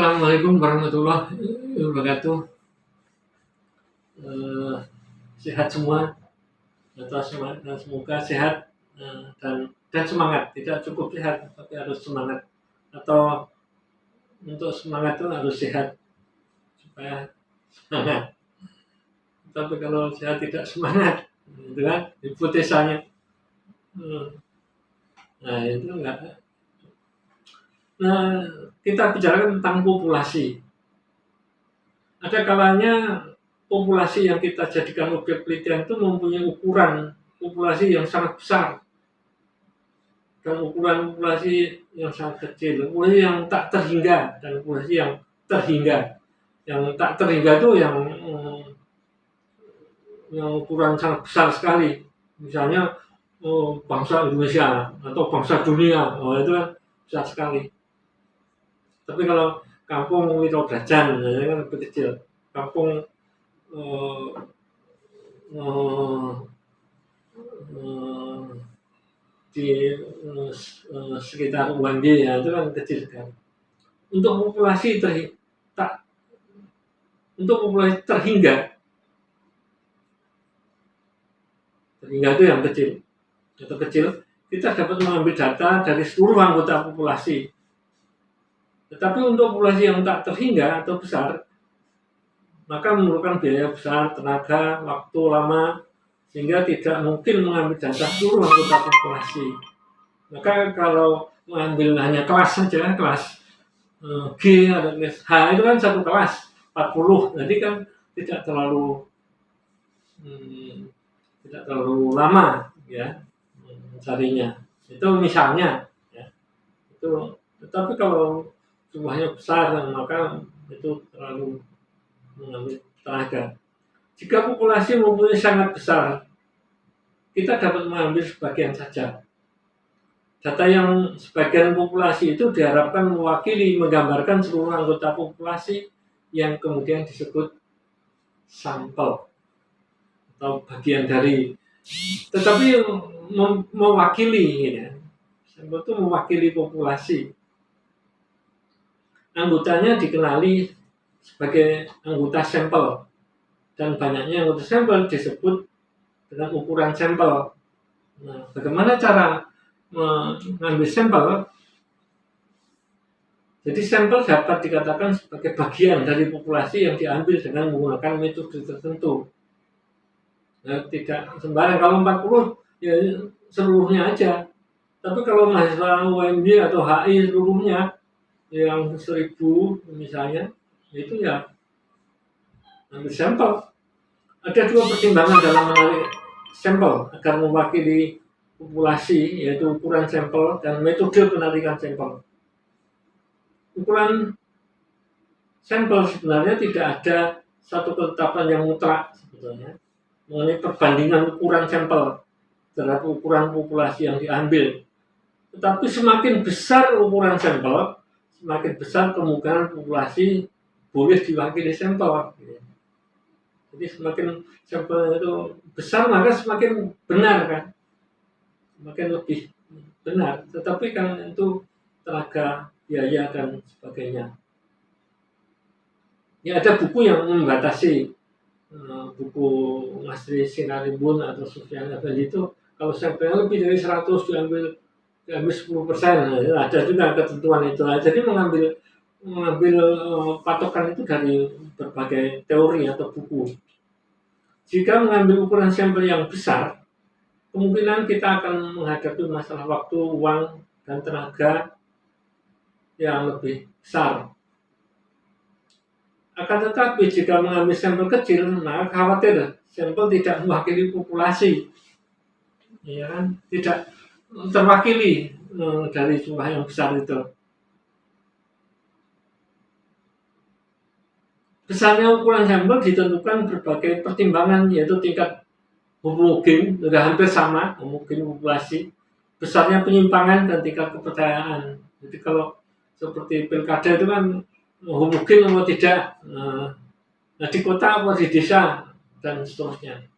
Assalamualaikum warahmatullahi wabarakatuh. Eh, Sehat semua atau semoga sehat, dan semangat. Tidak cukup sehat, tapi harus semangat. Atau untuk semangat itu harus sehat supaya semangat. Tapi kalau sehat tidak semangat, itu kan hipotesanya. Nah itu enggak. Nah, kita bicarakan tentang populasi. Ada kalanya populasi yang kita jadikan objek penelitian itu mempunyai ukuran populasi yang sangat besar dan ukuran populasi yang sangat kecil, populasi yang tak terhingga dan populasi yang terhingga. Yang tak terhingga itu yang ukuran sangat besar sekali, misalnya bangsa Indonesia atau bangsa dunia, itu kan besar sekali. Tapi kalau kampung Widodaren itu kan lebih kecil. Kampung eh, eh, di sekitar UND ya itu kan kecil kan. Untuk populasi terhingga itu yang kecil atau kecil, kita dapat mengambil data dari seluruh anggota populasi. Tetapi untuk populasi yang tak terhingga atau besar, maka memerlukan biaya besar, tenaga, waktu lama, sehingga tidak mungkin mengambil data seluruh anggota populasi. Maka kalau mengambil hanya kelas saja, kelas G atau kelas H itu kan satu kelas 40, jadi kan tidak terlalu lama ya mencarinya. Itu misalnya ya. Itu, tetapi kalau jumlahnya besar maka itu terlalu mengambil tenaga. Jika populasi mempunyai sangat besar, kita dapat mengambil sebagian saja. Data yang sebagian populasi itu diharapkan mewakili, menggambarkan seluruh anggota populasi yang kemudian disebut sampel atau bagian dari. Tetapi mewakili, ya. Sampel itu mewakili populasi. Anggotanya dikenali sebagai anggota sampel, dan banyaknya anggota sampel disebut dengan ukuran sampel. Nah, bagaimana cara mengambil sampel? Jadi sampel dapat dikatakan sebagai bagian dari populasi yang diambil dengan menggunakan metode tertentu. Nah, tidak sembarang. Kalau 40 ya seluruhnya aja. Tapi kalau mahasiswa UMY atau HI seluruhnya yang 1000 misalnya, itu ya ambil sampel. Ada dua pertimbangan dalam menarik sampel agar mewakili populasi, yaitu ukuran sampel dan metode penarikan sampel. Ukuran sampel sebenarnya tidak ada satu ketetapan yang mutlak sebetulnya mengenai perbandingan ukuran sampel terhadap ukuran populasi yang diambil. Tetapi semakin besar ukuran sampel, semakin besar kemungkinan populasi boleh diwakili sampel. Jadi semakin sampel itu besar maka semakin benar kan, semakin lebih benar. Tetapi kan itu tenaga, biaya dan sebagainya. Ya ada buku yang membatasi, buku Masri Sinarimbun atau Sufyan Effendi itu kalau sampelnya lebih dari 100 diambil 10%. Ada juga ketentuan itu. Jadi mengambil patokan itu dari berbagai teori atau buku. Jika mengambil ukuran sampel yang besar, kemungkinan kita akan menghadapi masalah waktu, uang, dan tenaga yang lebih besar. Akan tetapi jika mengambil sampel kecil, maka khawatir sampel tidak mewakili populasi, ya kan? Tidak terwakili dari jumlah yang besar itu. Besarnya ukuran sampel ditentukan berbagai pertimbangan, yaitu tingkat homogen, sudah hampir sama, homogen populasi, besarnya penyimpangan dan tingkat kepercayaan. Jadi kalau seperti pilkada itu kan homogen atau tidak, di kota atau di desa dan seterusnya.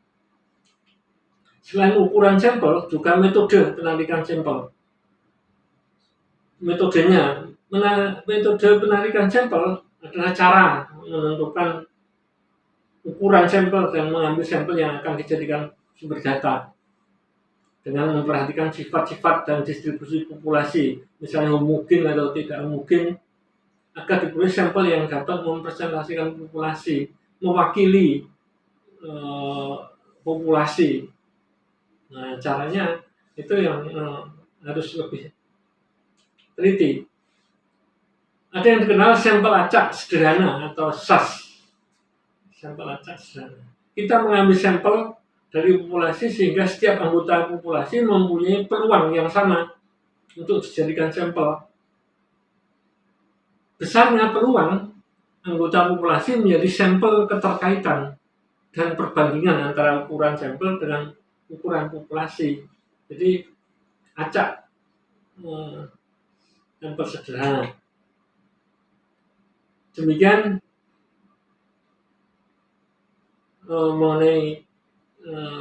Selain ukuran sampel, juga metode penarikan sampel. Metodenya Metode penarikan sampel adalah cara menentukan ukuran sampel dan mengambil sampel yang akan dijadikan sumber data dengan memperhatikan sifat-sifat dan distribusi populasi, misalnya homogen atau tidak homogen, agar dipilih sampel yang dapat mempresentasikan populasi, mewakili populasi. Nah, caranya itu yang harus lebih teliti. Ada yang dikenal sampel acak sederhana atau SAS. Sampel acak sederhana. Kita mengambil sampel dari populasi sehingga setiap anggota populasi mempunyai peluang yang sama untuk dijadikan sampel. Besarnya peluang anggota populasi menjadi sampel keterkaitan dan perbandingan antara ukuran sampel dengan ukuran populasi. Jadi acak sampel sederhana. Demikian mengenai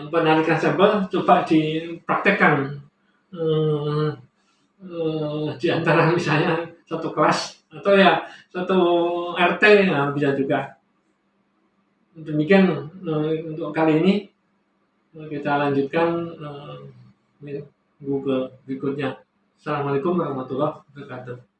penarikan sampel, coba dipraktekkan di antara misalnya satu kelas atau ya satu RT, nah, bisa juga. Demikian untuk kali ini, kita lanjutkan minggu berikutnya. Assalamualaikum warahmatullahi wabarakatuh.